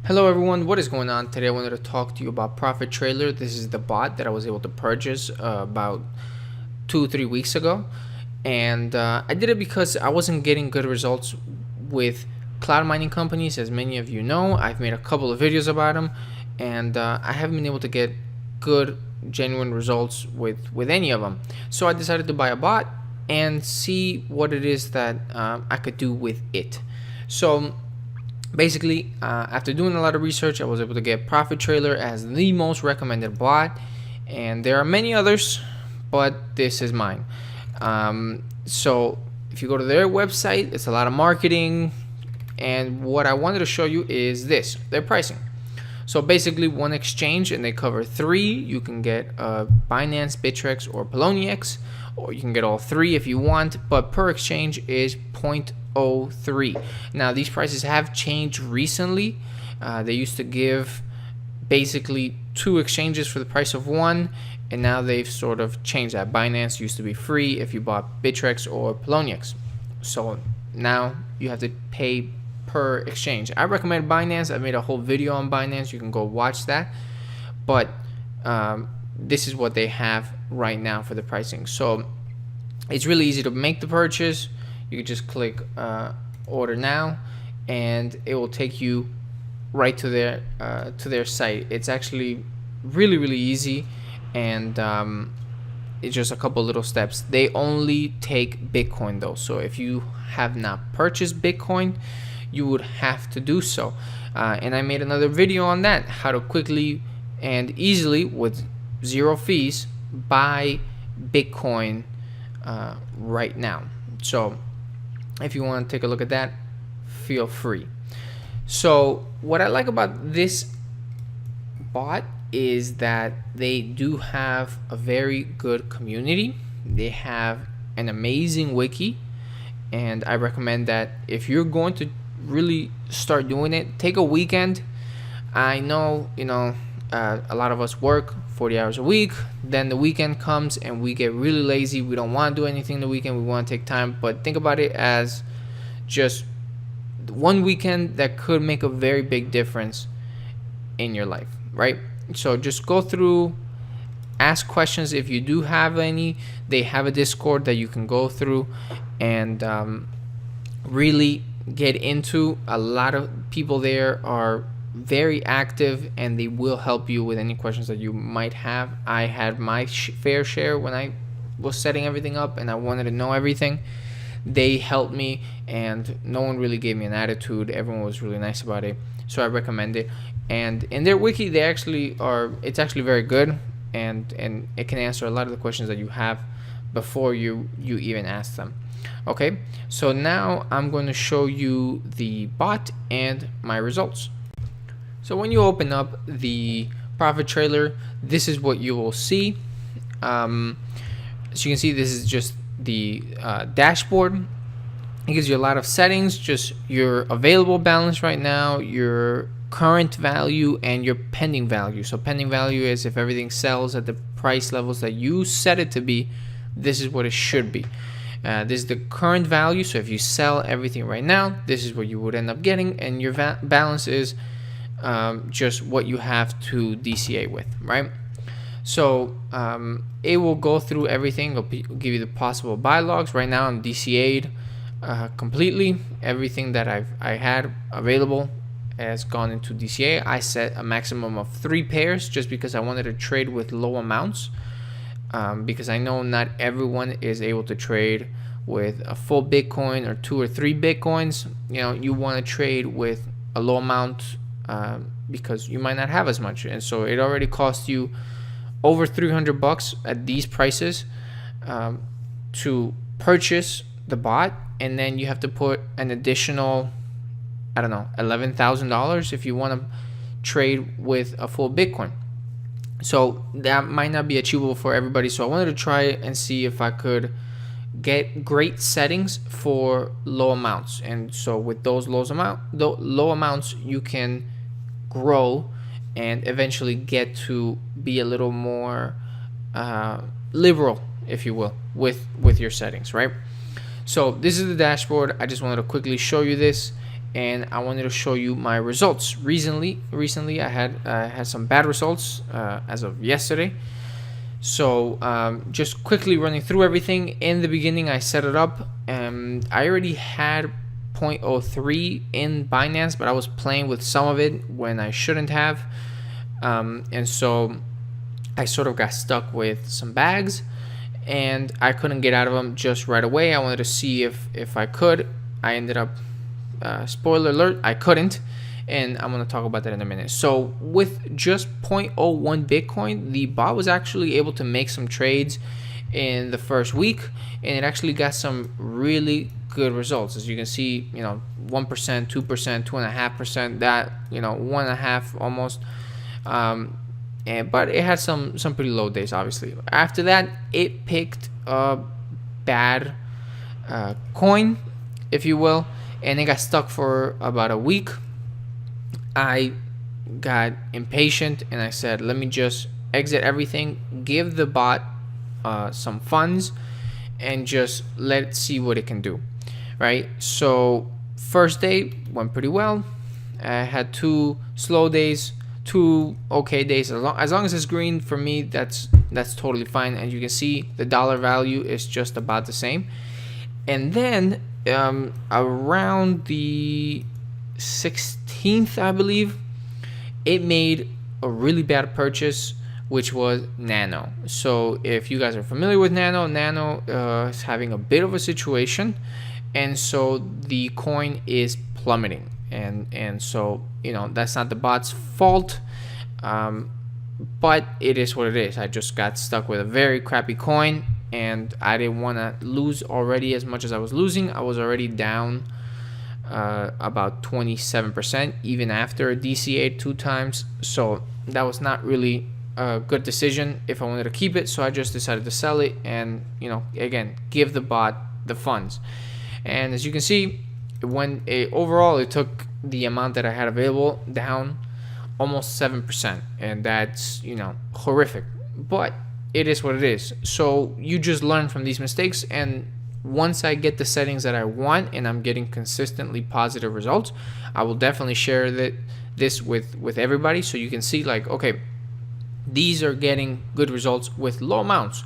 Hello everyone, what is going on? Today I wanted to talk to you about Profit Trailer. This is the bot that I was able to purchase about 2-3 weeks ago, and I did it because I wasn't getting good results with cloud mining companies. As many of you know, I've made a couple of videos about them, and I haven't been able to get good, genuine results with any of them. So I decided to buy a bot and see what it is that I could do with it. So basically, after doing a lot of research, I was able to get Profit Trailer as the most recommended bot, and there are many others, but this is mine. So if you go to their website, it's a lot of marketing, and what I wanted to show you is their pricing. So basically, one exchange, and they cover three. You can get Binance, Bittrex, or Poloniex, or you can get all three if you want, but per exchange is 0.03. Now, these prices have changed recently. They used to give basically two exchanges for the price of one, and now they've sort of changed that. Binance used to be free if you bought Bittrex or Poloniex. So now you have to pay per exchange. I recommend Binance. I made a whole video on Binance. You can go watch that. But this is what they have right now for the pricing. So it's really easy to make the purchase. You can just click order now, and it will take you right to their site. It's actually really easy, and it's just a couple little steps. They only take Bitcoin though, so if you have not purchased Bitcoin, you would have to do so. And I made another video on that, how to quickly and easily with zero fees buy Bitcoin right now. So if you want to take a look at that, feel free. So what I like about this bot is that they do have a very good community. They have an amazing wiki, and I recommend that if you're going to really start doing it, take a weekend. I know, a lot of us work 40 hours a week, then the weekend comes and we get really lazy. We don't want to do anything the weekend. We want to take time, but think about it as just one weekend that could make a very big difference in your life, right? So just go through, ask questions if you do have any. They have a Discord that you can go through and really get into. A lot of people there are very active, and they will help you with any questions that you might have. I had my fair share when I was setting everything up and I wanted to know everything. They helped me, and no one really gave me an attitude. Everyone was really nice about it, so I recommend it. And in their wiki, it's actually very good, and it can answer a lot of the questions that you have before you even ask them. Okay, so now I'm going to show you the bot and my results. So when you open up the Profit Trailer, this is what you will see. As you can see, this is just the dashboard. It gives you a lot of settings, just your available balance right now, your current value, and your pending value. So pending value is if everything sells at the price levels that you set it to be, this is what it should be. This is the current value, so if you sell everything right now, this is what you would end up getting, and your balance is just what you have to DCA with, right? So it will go through everything. It'll give you the possible buy logs. Right now I'm DCA'd completely. Everything that I had available has gone into DCA. I set a maximum of 3 pairs just because I wanted to trade with low amounts, because I know not everyone is able to trade with a full Bitcoin or 2 or 3 Bitcoins. You want to trade with a low amount because you might not have as much, and so it already costs you over $300 at these prices to purchase the bot, and then you have to put an additional, I don't know, $11,000 if you want to trade with a full Bitcoin. So that might not be achievable for everybody. So I wanted to try and see if I could get great settings for low amounts, and so with those low amounts, you can grow and eventually get to be a little more liberal, if you will, with your settings, right? So this is the dashboard. I just wanted to quickly show you this, and I wanted to show you my results. Recently I had some bad results as of yesterday. So just quickly running through everything. In the beginning, I set it up. I already had 0.03 in Binance, but I was playing with some of it when I shouldn't have. And so I sort of got stuck with some bags, and I couldn't get out of them just right away. I wanted to see if I could. I ended up, spoiler alert, I couldn't. And I'm going to talk about that in a minute. So with just 0.01 Bitcoin, the bot was actually able to make some trades in the first week, and it actually got some really good results. As you can see, 1%, 2%, 2.5%, that, 1.5 almost. But it had some pretty low days, obviously. After that, it picked a bad coin, if you will, and it got stuck for about a week. I got impatient and I said, let me just exit everything, give the bot some funds, and just let's see what it can do, right? So first day went pretty well. I had 2 slow days, 2 okay days. As long as it's green, for me, that's totally fine. And you can see the dollar value is just about the same. And then around the 16th, I believe, it made a really bad purchase, which was Nano. So if you guys are familiar with Nano is having a bit of a situation, and so the coin is plummeting, and so that's not the bot's fault, but it is what it is. I just got stuck with a very crappy coin, and I didn't want to lose already as much as I was losing. I was already down about 27% even after DCA 2 times, so that was not really a good decision if I wanted to keep it. So I just decided to sell it and again give the bot the funds. And as you can see, overall it took the amount that I had available down almost 7%, and that's horrific, but it is what it is. So you just learn from these mistakes, and once I get the settings that I want and I'm getting consistently positive results, I will definitely share this with everybody, so you can see like, okay, these are getting good results with low amounts.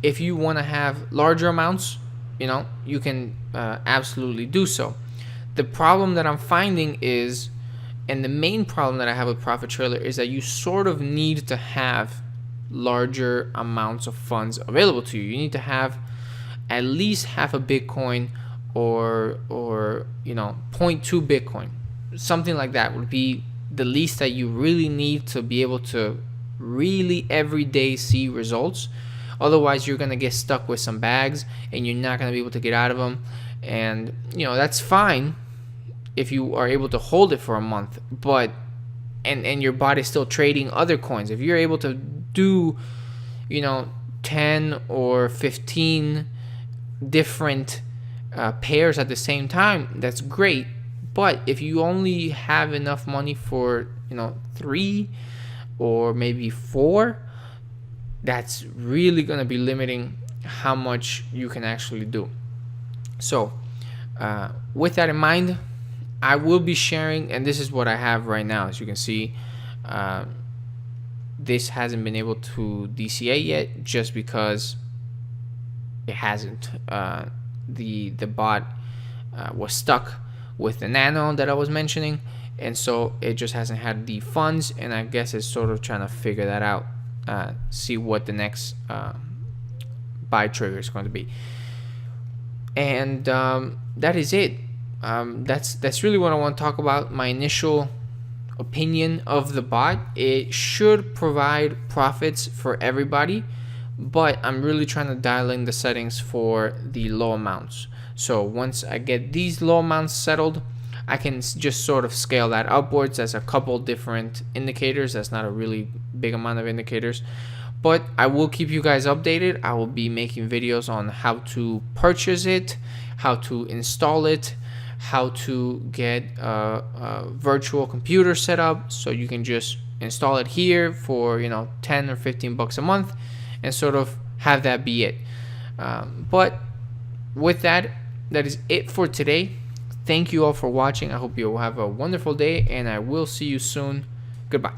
If you want to have larger amounts, you can absolutely do so. The problem that I'm finding is, and the main problem that I have with Profit Trailer, is that you sort of need to have larger amounts of funds available to you. You need to have at least half a Bitcoin or 0.2 Bitcoin. Something like that would be the least that you really need to be able to really every day see results. Otherwise, you're going to get stuck with some bags and you're not going to be able to get out of them. And, that's fine if you are able to hold it for a month, but and your bot is still trading other coins. If you're able to do 10 or 15 different pairs at the same time, that's great. But if you only have enough money for 3 or maybe 4, that's really going to be limiting how much you can actually do. So with that in mind, I will be sharing, and this is what I have right now. As you can see, this hasn't been able to DCA yet, just because it hasn't. The bot was stuck with the Nano that I was mentioning, and so it just hasn't had the funds, and I guess it's sort of trying to figure that out, see what the next buy trigger is going to be. And that is it. That's really what I want to talk about. My initial opinion of the bot. It should provide profits for everybody, but I'm really trying to dial in the settings for the low amounts. So once I get these low amounts settled, I can just sort of scale that upwards. As a couple different indicators. That's not a really big amount of indicators, but I will keep you guys updated. I will be making videos on how to purchase it, how to install it, how to get a virtual computer set up, so you can just install it here for 10 or 15 bucks a month and sort of have that be it. But with that, that is it for today. Thank you all for watching. I hope you have a wonderful day, and I will see you soon. Goodbye.